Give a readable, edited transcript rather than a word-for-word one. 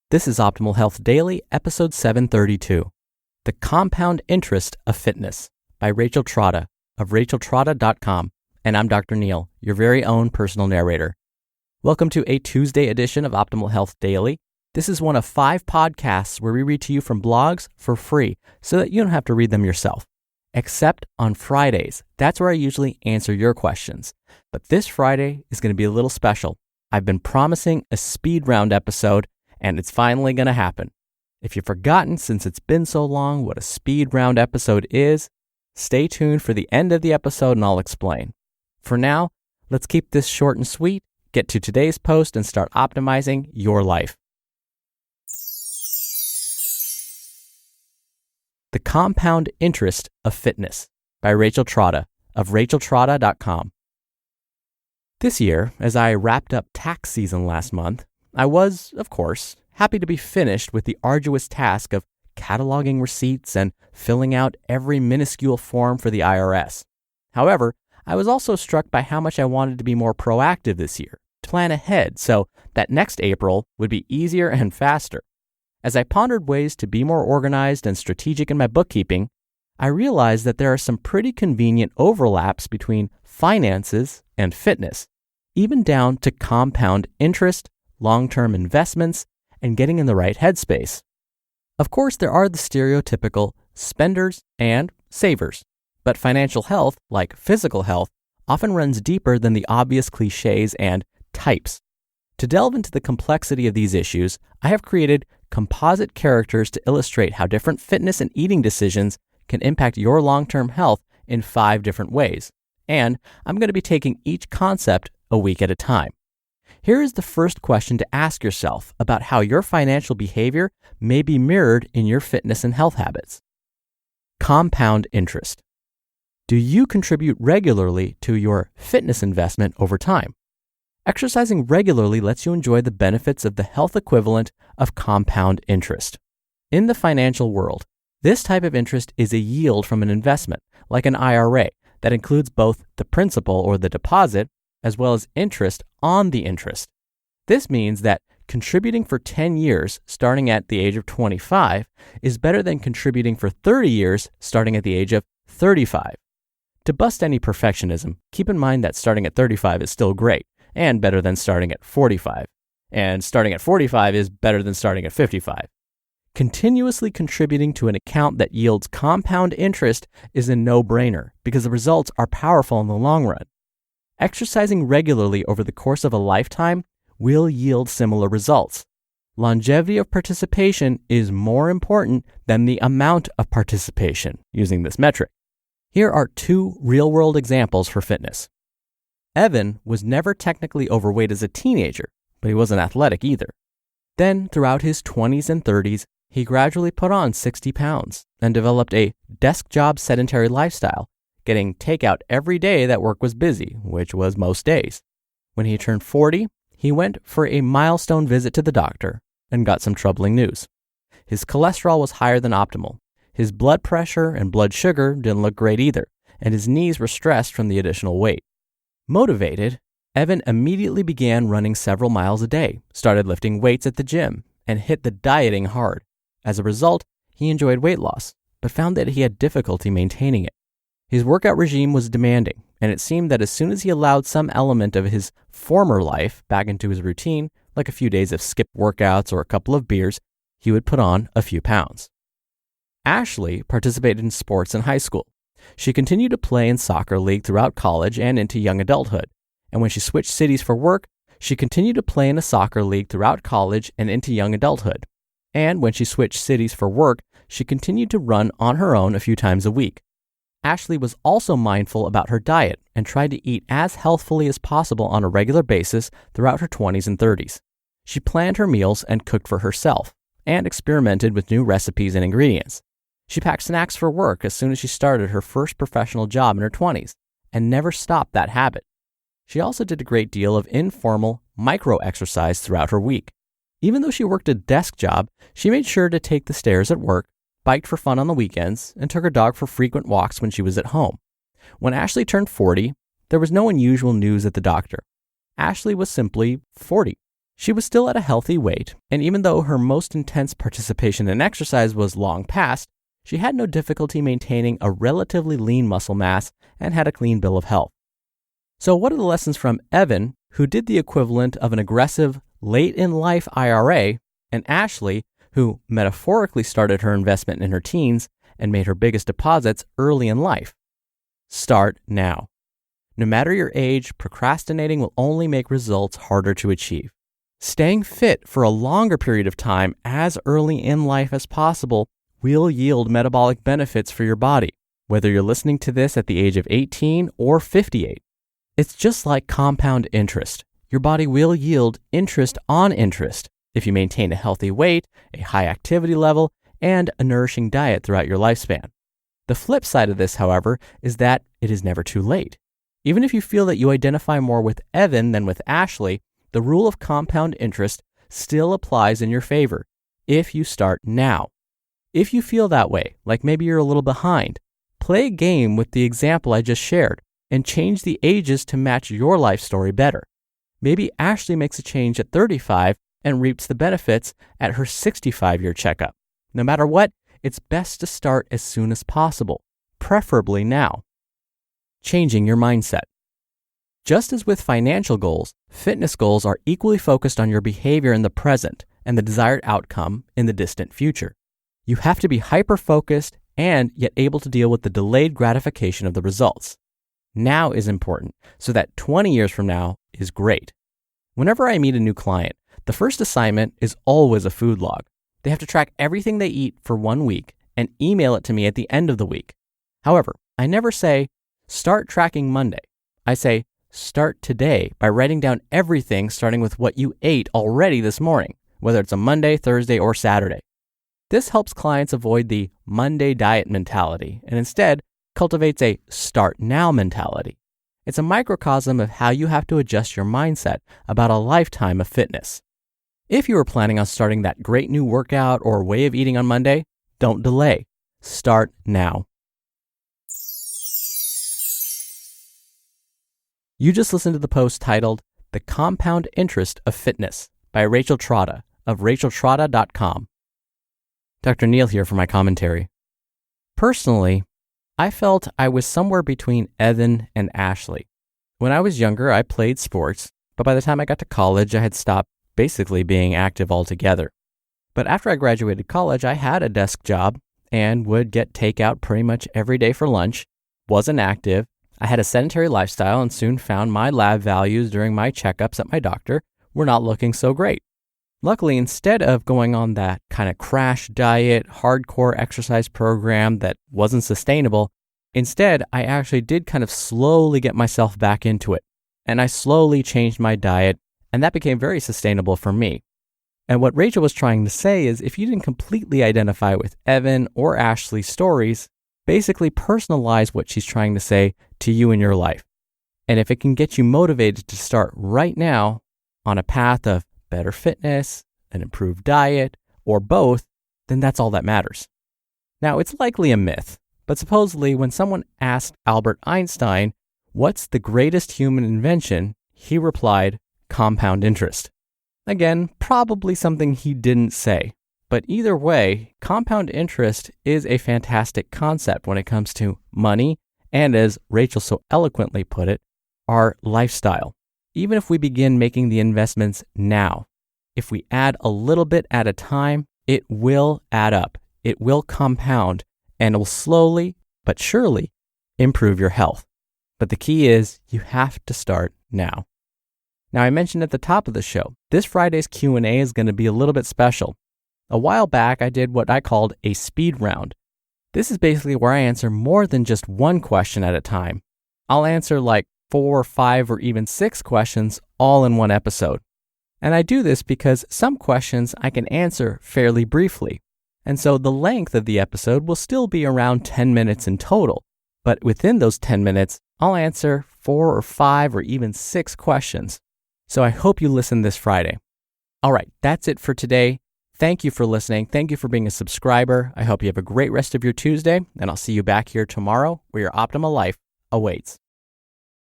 This is Optimal Health Daily, episode 732, The Compound Interest of Fitness by Rachel Trotta of racheltrotta.com. And I'm Dr. Neil, your very own personal narrator. Welcome to a Tuesday edition of Optimal Health Daily. This is one of 5 podcasts where we read to you from blogs for free so that you don't have to read them yourself. Except on Fridays. That's where I usually answer your questions. But this Friday is going to be a little special. I've been promising a speed round episode, and it's finally going to happen. If you've forgotten, since it's been so long, what a speed round episode is, stay tuned for the end of the episode and I'll explain. For now, let's keep this short and sweet, get to today's post, and start optimizing your life. The Compound Interest of Fitness by Rachel Trotta of racheltrotta.com. This year, as I wrapped up tax season last month, I was, of course, happy to be finished with the arduous task of cataloging receipts and filling out every minuscule form for the IRS. However, I was also struck by how much I wanted to be more proactive this year, to plan ahead so that next April would be easier and faster. As I pondered ways to be more organized and strategic in my bookkeeping, I realized that there are some pretty convenient overlaps between finances and fitness, even down to compound interest, long-term investments, and getting in the right headspace. Of course, there are the stereotypical spenders and savers, but financial health, like physical health, often runs deeper than the obvious cliches and types. To delve into the complexity of these issues, I have created composite characters to illustrate how different fitness and eating decisions can impact your long-term health in 5 different ways. And I'm going to be taking each concept a week at a time. Here is the first question to ask yourself about how your financial behavior may be mirrored in your fitness and health habits. Compound interest. Do you contribute regularly to your fitness investment over time? Exercising regularly lets you enjoy the benefits of the health equivalent of compound interest. In the financial world, this type of interest is a yield from an investment, like an IRA, that includes both the principal or the deposit, as well as interest on the interest. This means that contributing for 10 years, starting at the age of 25, is better than contributing for 30 years, starting at the age of 35. To bust any perfectionism, keep in mind that starting at 35 is still great, and better than starting at 45. And starting at 45 is better than starting at 55. Continuously contributing to an account that yields compound interest is a no-brainer because the results are powerful in the long run. Exercising regularly over the course of a lifetime will yield similar results. Longevity of participation is more important than the amount of participation using this metric. Here are 2 real-world examples for fitness. Evan was never technically overweight as a teenager, but he wasn't athletic either. Then, throughout his 20s and 30s, he gradually put on 60 pounds and developed a desk job sedentary lifestyle, getting takeout every day that work was busy, which was most days. When he turned 40, he went for a milestone visit to the doctor and got some troubling news. His cholesterol was higher than optimal. His blood pressure and blood sugar didn't look great either, and his knees were stressed from the additional weight. Motivated, Evan immediately began running several miles a day, started lifting weights at the gym, and hit the dieting hard. As a result, he enjoyed weight loss, but found that he had difficulty maintaining it. His workout regime was demanding, and it seemed that as soon as he allowed some element of his former life back into his routine, like a few days of skipped workouts or a couple of beers, he would put on a few pounds. Ashley participated in sports in high school. She continued to play in soccer league throughout college and into young adulthood. And when she switched cities for work, she continued to play in a soccer league throughout college and into young adulthood. And when she switched cities for work, she continued to run on her own a few times a week. Ashley was also mindful about her diet and tried to eat as healthfully as possible on a regular basis throughout her 20s and 30s. She planned her meals and cooked for herself, and experimented with new recipes and ingredients. She packed snacks for work as soon as she started her first professional job in her 20s, and never stopped that habit. She also did a great deal of informal micro-exercise throughout her week. Even though she worked a desk job, she made sure to take the stairs at work, biked for fun on the weekends, and took her dog for frequent walks when she was at home. When Ashley turned 40, there was no unusual news at the doctor. Ashley was simply 40. She was still at a healthy weight, and even though her most intense participation in exercise was long past, she had no difficulty maintaining a relatively lean muscle mass and had a clean bill of health. So what are the lessons from Evan, who did the equivalent of an aggressive late-in-life IRA, and Ashley, who metaphorically started her investment in her teens and made her biggest deposits early in life? Start now. No matter your age, procrastinating will only make results harder to achieve. Staying fit for a longer period of time as early in life as possible will yield metabolic benefits for your body, whether you're listening to this at the age of 18 or 58. It's just like compound interest. Your body will yield interest on interest if you maintain a healthy weight, a high activity level, and a nourishing diet throughout your lifespan. The flip side of this, however, is that it is never too late. Even if you feel that you identify more with Evan than with Ashley, the rule of compound interest still applies in your favor if you start now. If you feel that way, like maybe you're a little behind, play a game with the example I just shared and change the ages to match your life story better. Maybe Ashley makes a change at 35 and reaps the benefits at her 65-year checkup. No matter what, it's best to start as soon as possible, preferably now. Changing your mindset. Just as with financial goals, fitness goals are equally focused on your behavior in the present and the desired outcome in the distant future. You have to be hyper-focused and yet able to deal with the delayed gratification of the results. Now is important, so that 20 years from now is great. Whenever I meet a new client, the first assignment is always a food log. They have to track everything they eat for 1 week and email it to me at the end of the week. However, I never say, start tracking Monday. I say, start today by writing down everything starting with what you ate already this morning, whether it's a Monday, Thursday, or Saturday. This helps clients avoid the Monday diet mentality and instead cultivates a start now mentality. It's a microcosm of how you have to adjust your mindset about a lifetime of fitness. If you are planning on starting that great new workout or way of eating on Monday, don't delay. Start now. You just listened to the post titled The Compound Interest of Fitness by Rachel Trotta of racheltrotta.com. Dr. Neil here for my commentary. Personally, I felt I was somewhere between Evan and Ashley. When I was younger, I played sports, but by the time I got to college, I had stopped basically being active altogether. But after I graduated college, I had a desk job and would get takeout pretty much every day for lunch, wasn't active. I had a sedentary lifestyle and soon found my lab values during my checkups at my doctor were not looking so great. Luckily, instead of going on that kind of crash diet, hardcore exercise program that wasn't sustainable, instead, I actually did kind of slowly get myself back into it. And I slowly changed my diet, and that became very sustainable for me. And what Rachel was trying to say is if you didn't completely identify with Evan or Ashley's stories, basically personalize what she's trying to say to you in your life. And if it can get you motivated to start right now on a path of better fitness, an improved diet, or both, then that's all that matters. Now, it's likely a myth, but supposedly when someone asked Albert Einstein, what's the greatest human invention, he replied, compound interest. Again, probably something he didn't say. But either way, compound interest is a fantastic concept when it comes to money and, as Rachel so eloquently put it, our lifestyle. Even if we begin making the investments now, if we add a little bit at a time, it will add up. It will compound and it will slowly but surely improve your health. But the key is you have to start now. Now, I mentioned at the top of the show, this Friday's Q&A is going to be a little bit special. A while back, I did what I called a speed round. This is basically where I answer more than just one question at a time. I'll answer like 4, 5, or even 6 questions all in one episode. And I do this because some questions I can answer fairly briefly. And so the length of the episode will still be around 10 minutes in total. But within those 10 minutes, I'll answer 4 or 5 or even 6 questions. So I hope you listen this Friday. All right, that's it for today. Thank you for listening. Thank you for being a subscriber. I hope you have a great rest of your Tuesday, and I'll see you back here tomorrow where your optimal life awaits.